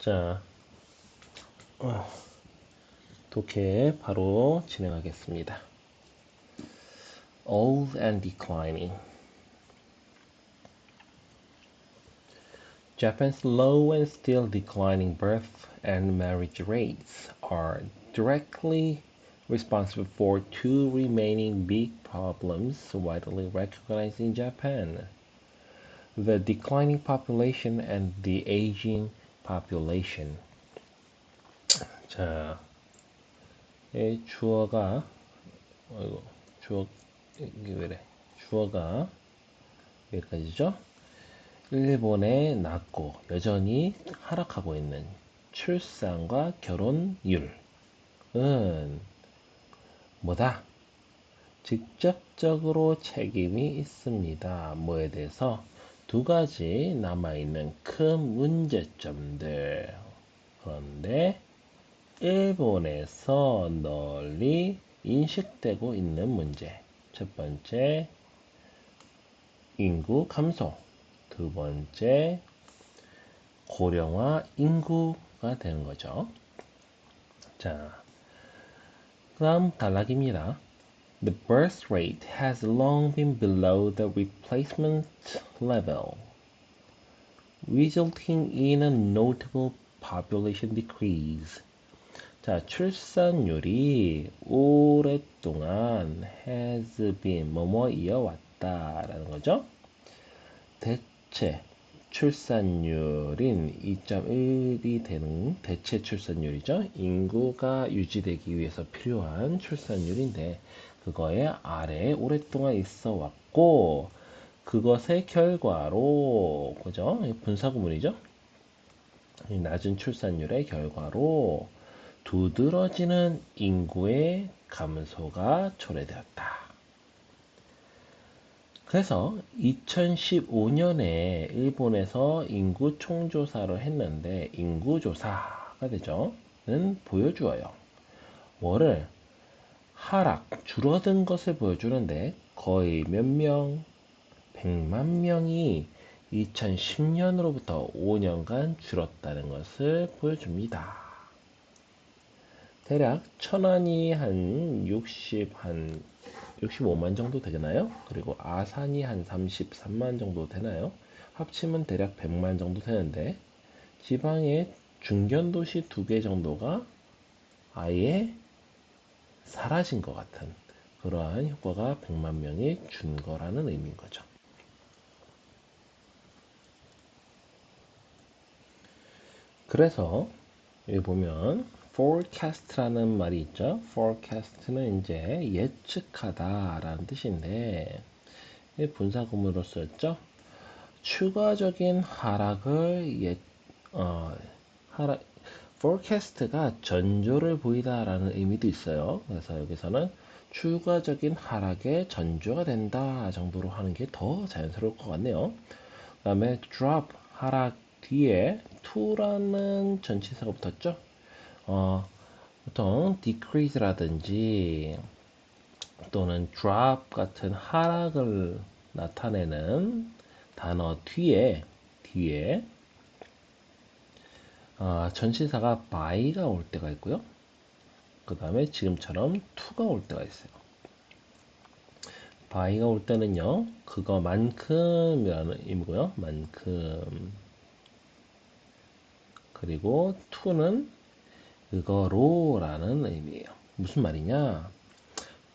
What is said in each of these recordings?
자, 독해 바로 진행하겠습니다. Old and declining. Japan's low and still declining birth and marriage rates are directly responsible for two remaining big problems widely recognized in Japan: the declining population and the aging population. 자, 이 주어가 주어 이게 왜래? 주어가 여기까지죠? 일본의 낮고 여전히 하락하고 있는 출산과 결혼율은 뭐다? 직접적으로 책임이 있습니다. 뭐에 대해서? 두 가지 남아있는 큰 문제점들. 그런데 일본에서 널리 인식되고 있는 문제. 첫 번째, 인구 감소. 두 번째, 고령화 인구가 되는 거죠. 자, 다음 단락입니다. The birth rate has long been below the replacement level, resulting in a notable population decrease. 자, 출산율이 오랫동안 has been 뭐뭐 이어왔다라는 거죠. 대체 출산율인 2.1이 되는 대체 출산율이죠. 인구가 유지되기 위해서 필요한 출산율인데 그거에 아래에 오랫동안 있어 왔고 그것의 결과로 그죠? 분사구문이죠. 낮은 출산율의 결과로 두드러지는 인구의 감소가 초래되었다. 그래서 2015년에 일본에서 인구 총조사를 했는데 인구조사가 되죠. 는 보여주어요. 뭐를? 하락, 줄어든 것을 보여주는데 거의 몇 명? 100만 명이 2010년으로부터 5년간 줄었다는 것을 보여줍니다. 대략 천안이 한 65만 정도 되나요? 그리고 아산이 한 33만 정도 되나요? 합치면 대략 100만 정도 되는데 지방의 중견도시 2개 정도가 아예 사라진 것 같은 그러한 효과가 100만 명이 준 거라는 의미인 거죠. 그래서 여기 보면 forecast라는 말이 있죠. forecast는 이제 예측하다라는 뜻인데 분사구문으로 쓰였죠. 추가적인 하락을 forecast가 전조를 보이다라는 의미도 있어요. 그래서 여기서는 추가적인 하락의 전조가 된다 정도로 하는 게 더 자연스러울 것 같네요. 그 다음에 drop, 하락 뒤에 to라는 전치사가 붙었죠. 보통 decrease라든지 또는 drop 같은 하락을 나타내는 단어 뒤에 전치사가 by가 올 때가 있고요. 그 다음에 지금처럼 to가 올 때가 있어요. by가 올 때는요, 그거만큼이라는 의미고요. 만큼. 그리고 to는 그거로라는 의미예요. 무슨 말이냐?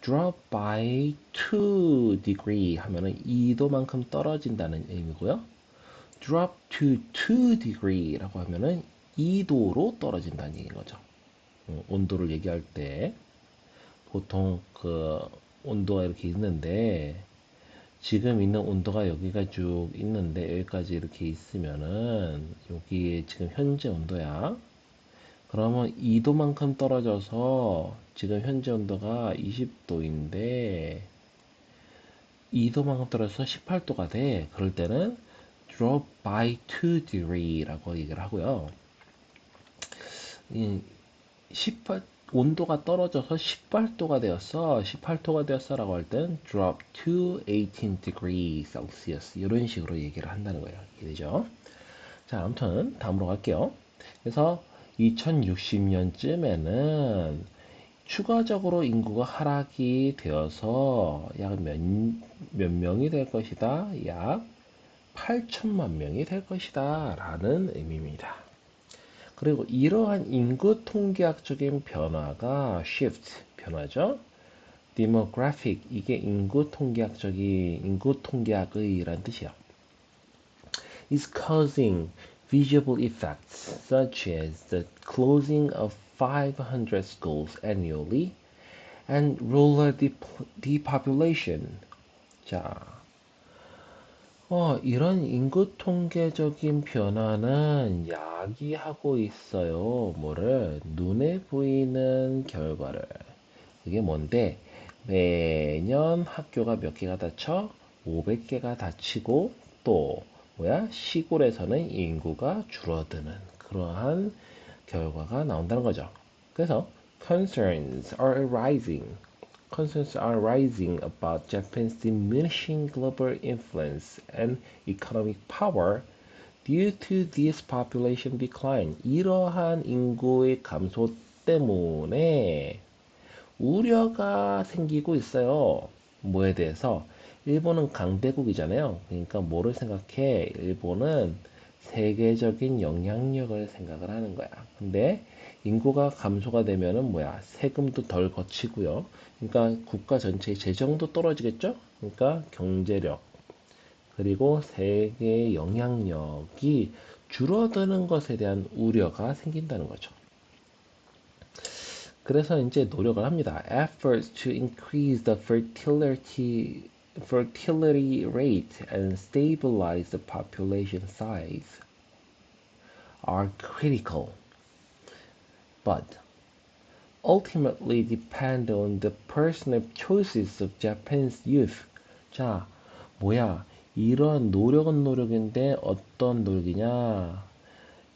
drop by 2 degree 하면은 2도만큼 떨어진다는 의미고요. drop to 2 degree라고 하면은 2도로 떨어진다는 얘기인 거죠. 온도를 얘기할 때 보통 그 온도가 이렇게 있는데 지금 있는 온도가 여기가 쭉 있는데 여기까지 이렇게 있으면은 여기에 지금 현재 온도야. 그러면 2도만큼 떨어져서 지금 현재 온도가 20도인데 2도만큼 떨어져서 18도가 돼. 그럴 때는 drop by 2 degree라고 얘기를 하고요. 온도가 떨어져서 18도가 되었어. 18도가 되었어 라고 할 때는 drop to 18 degrees Celsius 이런 식으로 얘기를 한다는 거예요. 이해되죠? 자, 아무튼 다음으로 갈게요. 그래서 2060년쯤에는 추가적으로 인구가 하락이 되어서 약 몇 명이 될 것이다. 약 8천만 명이 될 것이다. 라는 의미입니다. 그리고 이러한 인구 통계학적인 변화가 shift, 변화죠. demographic, 이게 인구 통계학의 라는 뜻이야. is causing visible effects such as the closing of 500 schools annually and rural depopulation. 자, 이런 인구 통계적인 변화는 야기하고 있어요. 뭐를? 눈에 보이는 결과를. 그게 뭔데? 매년 학교가 몇 개가 닫혀? 500개가 닫히고 또 뭐야? 시골에서는 인구가 줄어드는 그러한 결과가 나온다는 거죠. 그래서 concerns are rising about Japan's diminishing global influence and economic power due to this population decline. 이러한 인구의 감소 때문에 우려가 생기고 있어요. 뭐에 대해서? 일본은 강대국이잖아요. 그러니까 뭐를 생각해? 일본은 세계적인 영향력을 생각을 하는 거야. 근데 인구가 감소가 되면은 뭐야? 세금도 덜 거치고요. 그러니까 국가 전체의 재정도 떨어지겠죠? 그러니까 경제력, 그리고 세계의 영향력이 줄어드는 것에 대한 우려가 생긴다는 거죠. 그래서 이제 노력을 합니다. Efforts to increase the fertility rate and stabilize the population size are critical, but ultimately depend on the personal choices of Japan's youth. 자, 뭐야? 이런 노력은 노력인데 어떤 노력이냐?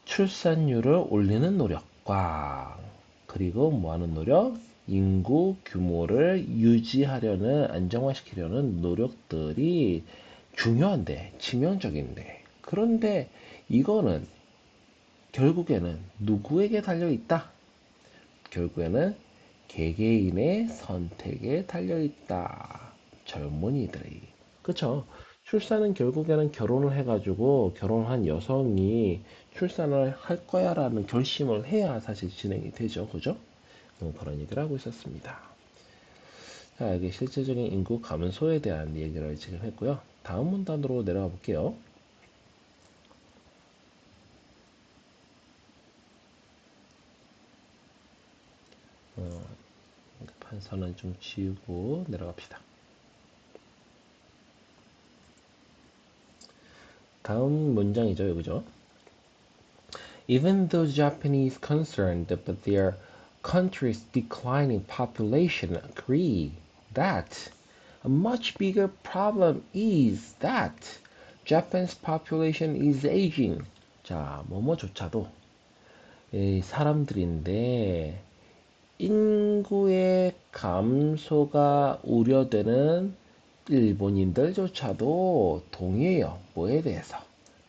출산율을 올리는 노력과 그리고 뭐 하는 노력? 인구 규모를 유지하려는, 안정화시키려는 노력들이 중요한데, 치명적인데. 그런데 이거는 결국에는 누구에게 달려 있다? 결국에는 개개인의 선택에 달려 있다. 젊은이들이. 그쵸? 출산은 결국에는 결혼을 해가지고 결혼한 여성이 출산을 할 거야라는 결심을 해야 사실 진행이 되죠. 그죠? 그런 얘기를 하고 있었습니다. 자, 여기 실제적인 인구 감소에 대한 얘기를 지금 했고요. 다음 문단으로 내려가 볼게요. 판서는 좀 지우고 내려갑시다. 다음 문장이죠, 여기죠. Even though Japanese concerned about their country's declining population agree that a much bigger problem is that Japan's population is aging. 자, 뭐뭐조차도 사람들인데 인구의 감소가 우려되는 일본인들조차도 동의해요. 뭐에 대해서?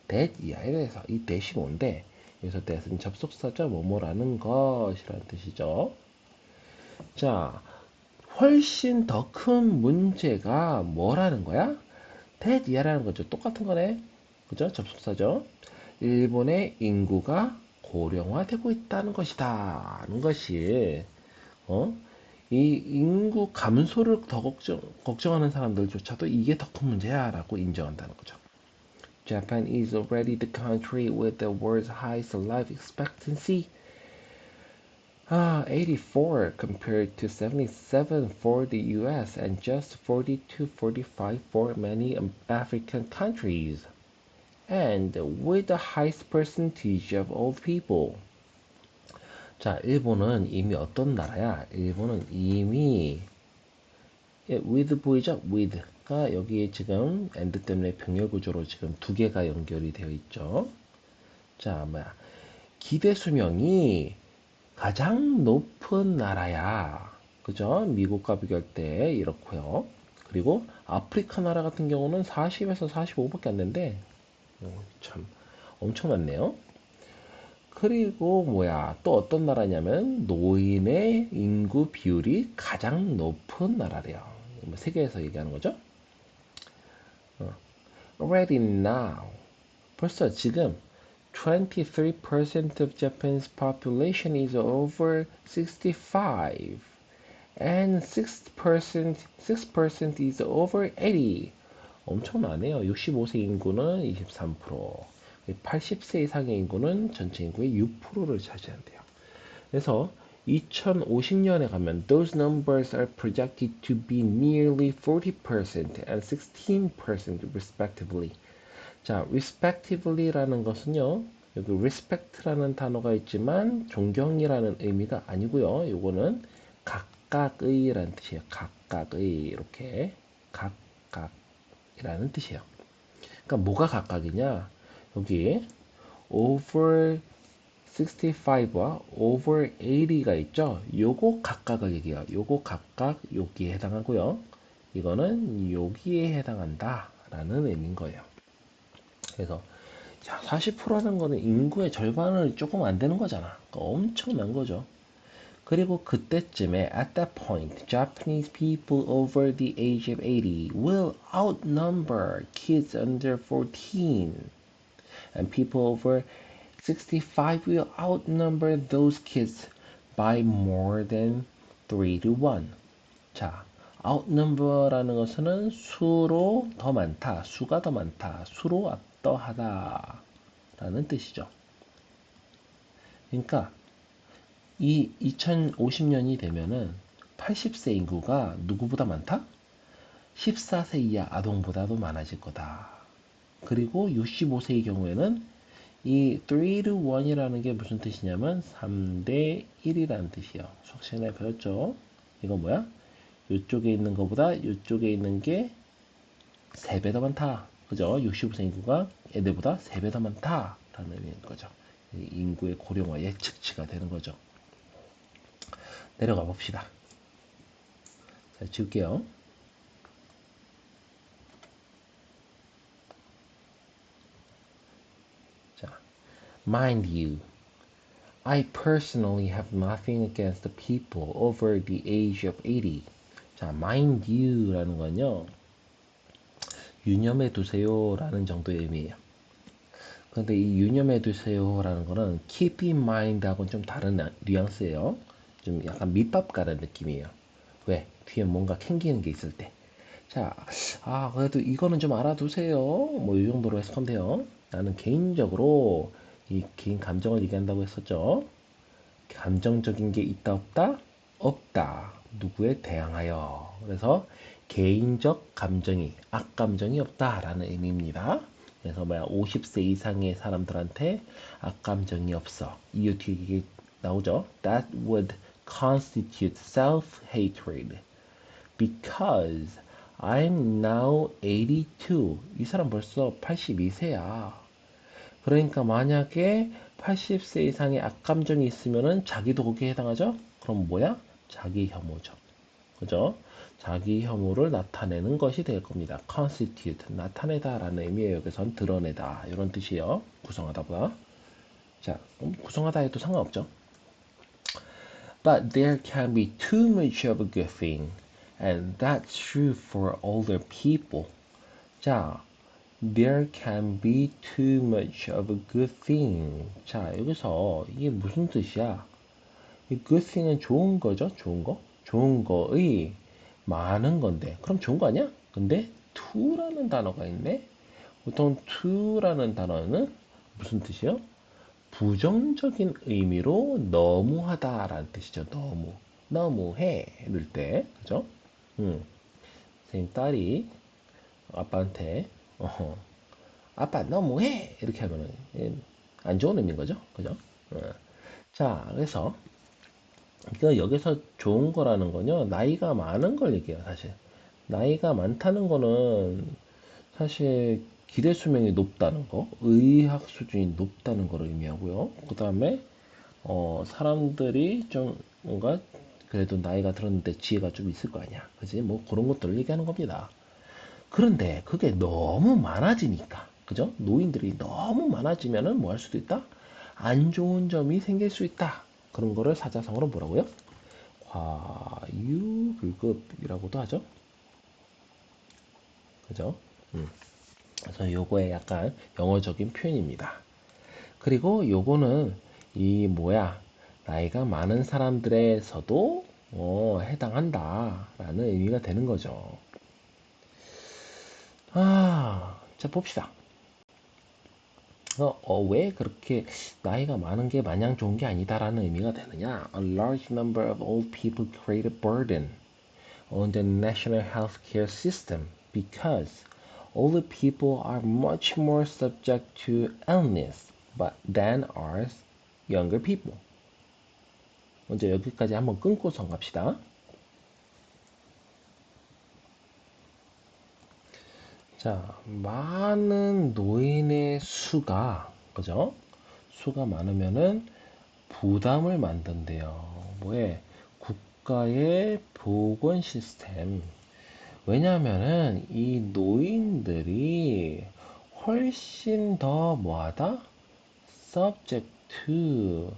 that 이하에 대해서. 이 that이 뭔데? 여기서 that은 접속사죠. 뭐뭐라는 것이라는 뜻이죠. 자, 훨씬 더 큰 문제가 뭐라는 거야? that 이하라는 거죠. 똑같은 거네. 그죠? 접속사죠. 일본의 인구가 고령화되고 있다는 것이다. 하는 것이, 어? 이 인구 감소를 더 걱정하는 사람들조차도 이게 더 큰 문제야 라고 인정한다는 거죠. Japan is already the country with the world's highest life expectancy. 84 compared to 77 for the US and just 40 to 45 for many African countries. And with the highest percentage of old people. 자, 일본은 이미 어떤 나라야? 일본은 이미 with 보이죠? with가 여기 지금 and 때문에 병렬 구조로 지금 두 개가 연결이 되어 있죠. 자, 뭐야? 기대 수명이 가장 높은 나라야. 그죠? 미국과 비교할 때 이렇고요. 그리고 아프리카 나라 같은 경우는 40에서 45밖에 안 되는데 참 엄청 많네요. 그리고 뭐야, 또 어떤 나라냐면 노인의 인구 비율이 가장 높은 나라래요. 뭐 세계에서 얘기하는 거죠. 어. Already now. 벌써 지금 23% of Japan's population is over 65 and 6% is over 80. 엄청나네요. 65세 인구는 23%, 80세 이상의 인구는 전체 인구의 6%를 차지한대요. 그래서 2050년에 가면 those numbers are projected to be nearly 40% and 16% respectively. 자, respectively라는 것은요. 여기 respect라는 단어가 있지만 존경이라는 의미가 아니고요. 요거는 각각의라는 뜻이에요. 각각의 이렇게 각각이라는 뜻이에요. 그러니까 뭐가 각각이냐? 여기 over 65와 over 80가 있죠. 요거 각각을 얘기해요. 요거 각각 여기에 해당하고요. 이거는 여기에 해당한다 라는 의미인 거예요. 그래서 40%라는 거는 인구의 절반을 조금 안 되는 거잖아. 그러니까 엄청난 거죠. 그리고 그때쯤에 at that point, Japanese people over the age of 80 will outnumber kids under 14 and people over 65 will outnumber those kids by more than 3 to 1. 자, outnumber라는 것은 수로 더 많다, 수가 더 많다, 수로 압도하다 라는 뜻이죠. 그러니까 이 2050년이 되면은 80세 인구가 누구보다 많다? 14세 이하 아동보다도 많아질 거다. 그리고 65세의 경우에는 이 3 to 1이라는 게 무슨 뜻이냐면 3대 1이라는 뜻이에요. 수학 시간에 배웠죠? 이거 뭐야? 이쪽에 있는 것보다 이쪽에 있는 게 3배 더 많다. 그죠? 65세 인구가 애들보다 3배 더 많다라는 의미인 거죠. 인구의 고령화 예측치가 되는 거죠. 내려가 봅시다. 자, 지울게요. 자, mind you, I personally have nothing against the people over the age of 80. 자, mind you라는 건요, 유념해 두세요라는 정도의 의미예요. 그런데 이 유념해 두세요라는 거는 keep in mind하고는 좀 다른 뉘앙스예요. 좀 약간 밑밥 가는 느낌이에요. 왜? 뒤에 뭔가 캥기는 게 있을 때. 자, 그래도 이거는 좀 알아두세요. 뭐, 이 정도로 해석하면 돼요. 나는 개인적으로 이 개인 감정을 얘기한다고 했었죠. 감정적인 게 있다, 없다? 없다. 누구에 대항하여. 그래서 개인적 감정이, 악감정이 없다라는 의미입니다. 그래서 뭐야, 50세 이상의 사람들한테 악감정이 없어. 이유 뒤에 이게 나오죠. That would constitute self-hatred. Because I'm now 82. 이 사람 벌써 82세야. 그러니까 만약에 80세 이상의 악감정이 있으면은 자기도 거기에 해당하죠? 그럼 뭐야? 자기 혐오죠. 그죠? 자기 혐오를 나타내는 것이 될 겁니다. constitute, 나타내다라는 의미예요. 여기선 드러내다 이런 뜻이에요. 구성하다보다. 자, 구성하다 해도 상관없죠. But there can be too much of a good thing, and that's true for older people. 자, there can be too much of a good thing. 자, 여기서 이게 무슨 뜻이야? 이 good thing은 좋은 거죠? 좋은 거? 좋은 거의 많은 건데. 그럼 좋은 거 아니야? 근데 to라는 단어가 있네? 보통 to라는 단어는 무슨 뜻이요? 부정적인 의미로 너무하다라는 뜻이죠. 너무. 너무해. 이럴 때. 그죠? 선생님 딸이 아빠한테, 아빠 너무해! 이렇게 하면은, 안 좋은 의미인 거죠. 그죠? 자, 그래서, 여기서 좋은 거라는 건요, 나이가 많은 걸 얘기해요, 사실. 나이가 많다는 거는, 사실, 기대 수명이 높다는 거, 의학 수준이 높다는 걸 의미하고요. 그 다음에, 사람들이 좀, 뭔가, 그래도 나이가 들었는데 지혜가 좀 있을 거 아니야. 그지? 뭐, 그런 것들을 얘기하는 겁니다. 그런데 그게 너무 많아지니까, 그죠? 노인들이 너무 많아지면은 뭐 할 수도 있다? 안 좋은 점이 생길 수 있다. 그런 거를 사자성어로 뭐라고요? 과유불급이라고도 하죠. 그죠? 그래서 요거에 약간 영어적인 표현입니다. 그리고 요거는 이 뭐야 나이가 많은 사람들에서도 해당한다라는 의미가 되는 거죠. 자 봅시다. 왜 그렇게 나이가 많은 게 마냥 좋은 게 아니다라는 의미가 되느냐? A large number of old people create a burden on the national healthcare system because older people are much more subject to illness but than are younger people. 먼저 여기까지 한번 끊고서 갑시다. 자, 많은 노인의 수가, 그죠? 수가 많으면은 부담을 만든대요. 뭐에? 국가의 보건 시스템. 왜냐하면은 이 노인들이 훨씬 더 뭐하다? subject to.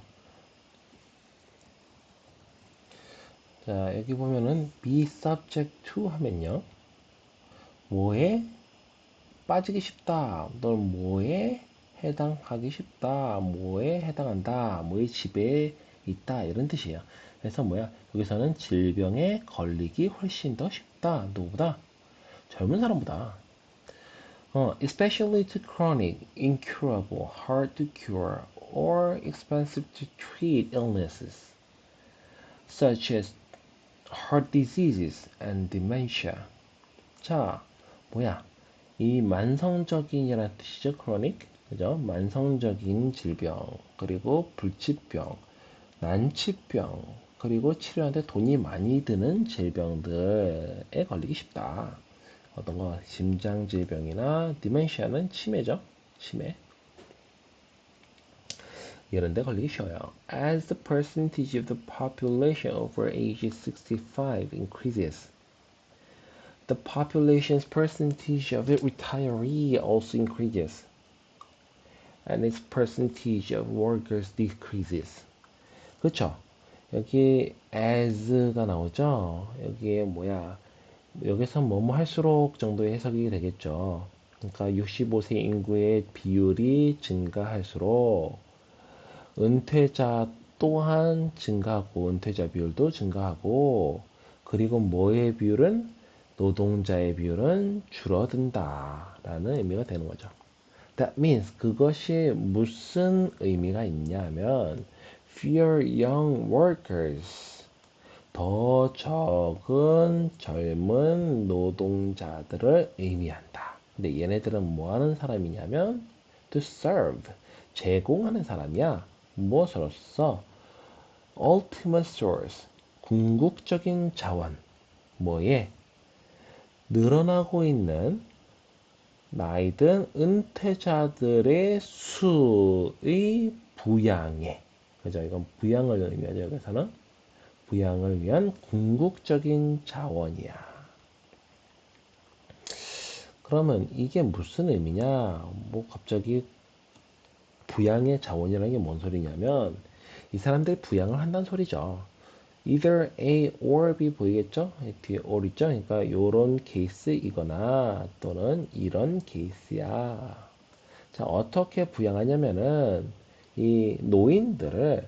자, 여기 보면은 be subject to 하면요. 뭐에 빠지기 쉽다. 넌 뭐에 해당하기 쉽다. 뭐에 해당한다. 뭐에 지배에 있다. 이런 뜻이에요. 그래서 뭐야? 여기서는 질병에 걸리기 훨씬 더 쉽다. 누구보다? 젊은 사람보다. Especially to chronic, incurable, hard to cure, or expensive to treat illnesses, such as heart diseases and dementia. 자, 뭐야? 이 만성적인이라는 뜻이죠. chronic. 그죠? 만성적인 질병, 그리고 불치병, 난치병, 그리고 치료하는데 돈이 많이 드는 질병들에 걸리기 쉽다. 어떤 거 심장 질병이나 디멘시아는 치매죠. 치매. 이런 데 걸리기 쉬워요. As the percentage of the population over age 65 increases, the population's percentage of the retiree also increases, and its percentage of workers decreases. 그렇죠? 여기 as가 나오죠? 여기에 뭐야? 여기서 뭐뭐 할수록 정도의 해석이 되겠죠. 그러니까 65세 인구의 비율이 증가할수록 은퇴자 또한 증가하고 은퇴자 비율도 증가하고 그리고 뭐의 비율은 노동자의 비율은 줄어든다라는 의미가 되는 거죠. That means 그것이 무슨 의미가 있냐면 fewer young workers 더 적은 젊은 노동자들을 의미한다. 근데 얘네들은 뭐 하는 사람이냐면 to serve 제공하는 사람이야. 무엇으로써 ultimate source 궁극적인 자원 뭐에 늘어나고 있는 나이든 은퇴자들의 수의 부양에 그죠? 이건 부양을 의미하죠. 여기서는 부양을 위한 궁극적인 자원이야. 그러면 이게 무슨 의미냐? 뭐 갑자기 부양의 자원이라는 게 뭔 소리냐면 이 사람들이 부양을 한다는 소리죠. Either A or B 보이겠죠? 뒤에 or 있죠? 그러니까 요런 케이스이거나 또는 이런 케이스야. 자, 어떻게 부양하냐면은 이 노인들을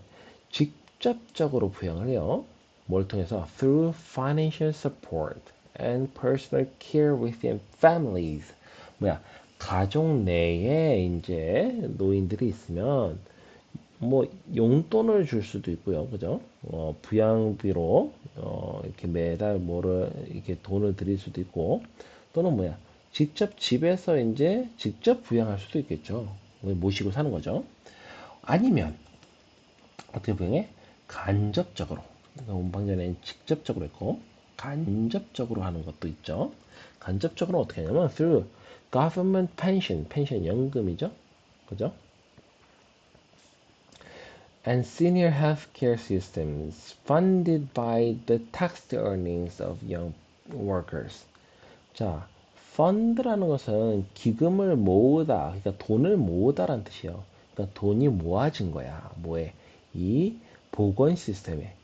직접적으로 부양을 해요. 뭘 통해서? Through financial support and personal care within families. 뭐야? 가족 내에 이제 노인들이 있으면 뭐 용돈을 줄 수도 있고요. 그죠? 부양비로 이렇게 매달 뭐를 이렇게 돈을 드릴 수도 있고 또는 뭐야? 직접 집에서 이제 직접 부양할 수도 있겠죠. 모시고 사는 거죠. 아니면 어떻게 부양해? 간접적으로. 그러니까 운방전에는 직접적으로 했고 간접적으로 하는 것도 있죠. 간접적으로 어떻게 하냐면 through government pension, 펜션 연금이죠. 그죠? And senior healthcare systems funded by the tax earnings of young workers. 자, fund라는 것은 기금을 모으다, 그러니까 돈을 모으다라는 뜻이에요. 그러니까 돈이 모아진 거야. 뭐에? 이 보건 시스템에.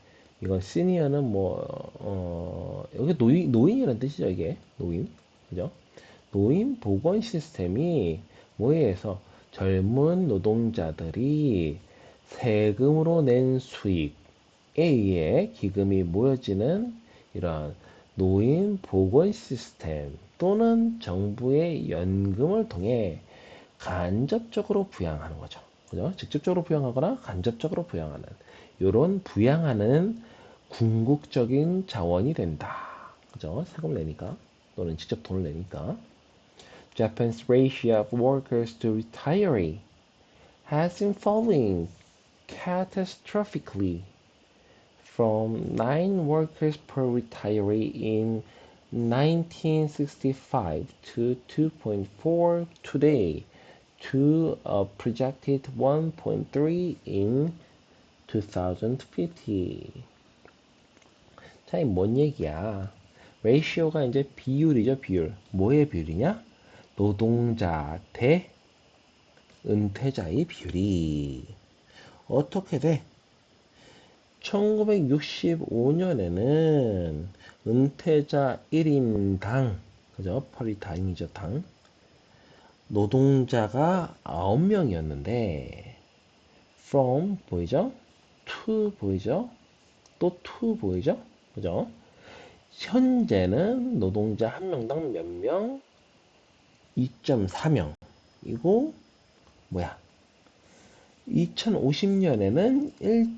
이건 시니어는 여기 노인이라는 뜻이죠, 이게. 노인. 그죠? 노인 보건 시스템이 뭐에 해서 젊은 노동자들이 세금으로 낸 수익에 의해 기금이 모여지는 이런 노인 보건 시스템 또는 정부의 연금을 통해 간접적으로 부양하는 거죠. 그죠? 직접적으로 부양하거나 간접적으로 부양하는 이런 부양하는 궁극적인 자원이 된다. 그죠? 세금 내니까 또는 직접 돈을 내니까. Japan's ratio of workers to retiree has been falling catastrophically from 9 workers per retiree in 1965 to 2.4 today to a projected 1.3 in 2050. 자, 이 뭔 얘기야? 레이시오가 이제 비율이죠, 비율. 뭐의 비율이냐? 노동자 대 은퇴자의 비율이 어떻게 돼? 1965년에는 은퇴자 1인당, 그죠? 퍼리타임이죠, 당. 노동자가 9명이었는데, from 보이죠? to 보이죠? 또 to 보이죠? 그죠? 현재는 노동자 한 명당 몇 명? 2.4명이고, 뭐야? 2050년에는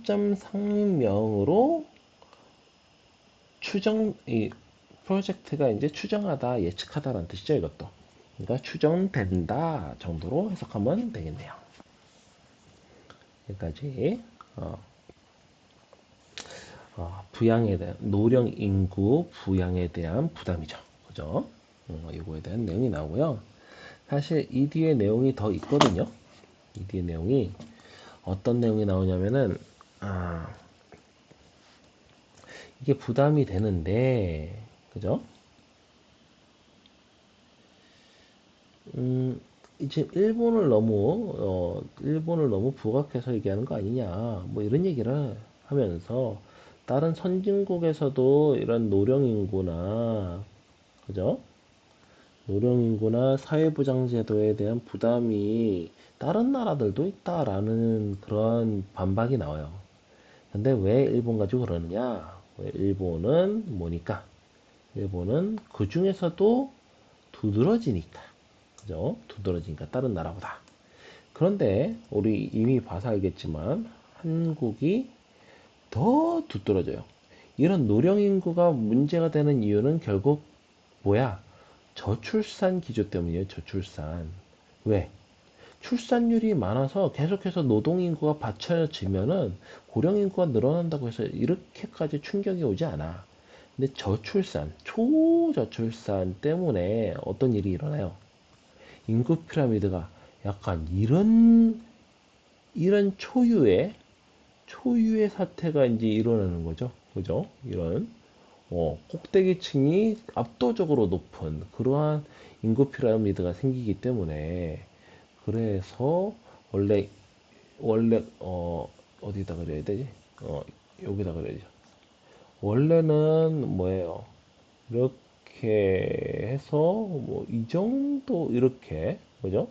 1.3명으로 이 프로젝트가 이제 추정하다, 예측하다라는 뜻이죠, 이것도. 그러니까 추정된다 정도로 해석하면 되겠네요. 여기까지, 부양에 대한, 노령 인구 부양에 대한 부담이죠. 그죠? 이거에 대한 내용이 나오고요. 사실 이 뒤에 내용이 더 있거든요. 이 뒤에 내용이 어떤 내용이 나오냐면은, 이게 부담이 되는데, 그죠? 이제 일본을 너무 부각해서 얘기하는 거 아니냐, 뭐 이런 얘기를 하면서, 다른 선진국에서도 이런 노령 인구나, 그죠? 노령 인구나 사회보장제도에 대한 부담이 다른 나라들도 있다라는 그런 반박이 나와요. 근데 왜 일본 가지고 그러느냐? 왜 일본은 뭐니까? 일본은 그 중에서도 두드러지니까. 그죠? 두드러지니까 다른 나라보다. 그런데 우리 이미 봐서 알겠지만 한국이 더 두드러져요. 이런 노령 인구가 문제가 되는 이유는 결국 뭐야? 저출산 기조 때문이에요. 저출산. 왜? 출산율이 많아서 계속해서 노동 인구가 받쳐지면은 고령 인구가 늘어난다고 해서 이렇게까지 충격이 오지 않아. 근데 저출산, 초저출산 때문에 어떤 일이 일어나요? 인구 피라미드가 약간 이런 초유의 사태가 이제 일어나는 거죠. 그죠? 이런 꼭대기층이 압도적으로 높은 그러한 인구 피라미드가 생기기 때문에, 그래서 원래 어디다 그려야 되지? 여기다 그려야죠. 원래는 뭐예요? 이렇게 해서 뭐 이 정도 이렇게, 그죠?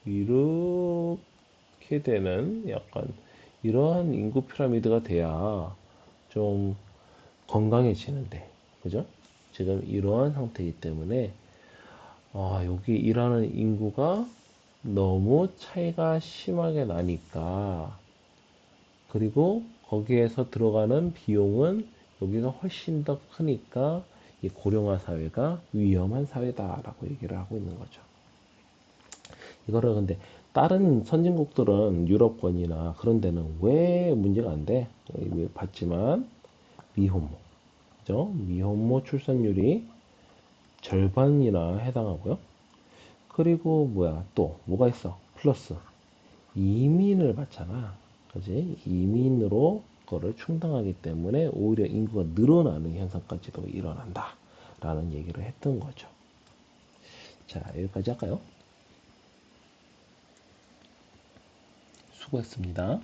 이렇게 되는 약간 이러한 인구 피라미드가 돼야 좀 건강해지는데, 그죠? 지금 이러한 상태이기 때문에 여기 일하는 인구가 너무 차이가 심하게 나니까, 그리고 거기에서 들어가는 비용은 여기가 훨씬 더 크니까 이 고령화 사회가 위험한 사회다라고 얘기를 하고 있는 거죠. 이거를 근데 다른 선진국들은 유럽권이나 그런 데는 왜 문제가 안 돼? 왜 봤지만 미혼모, 그죠? 미혼모 출산율이 절반이나 해당하고요. 그리고 뭐야 또 뭐가 있어? 플러스 이민을 받잖아. 그지? 이민으로 그거를 충당하기 때문에 오히려 인구가 늘어나는 현상까지도 일어난다. 라는 얘기를 했던 거죠. 자, 여기까지 할까요? 수고했습니다.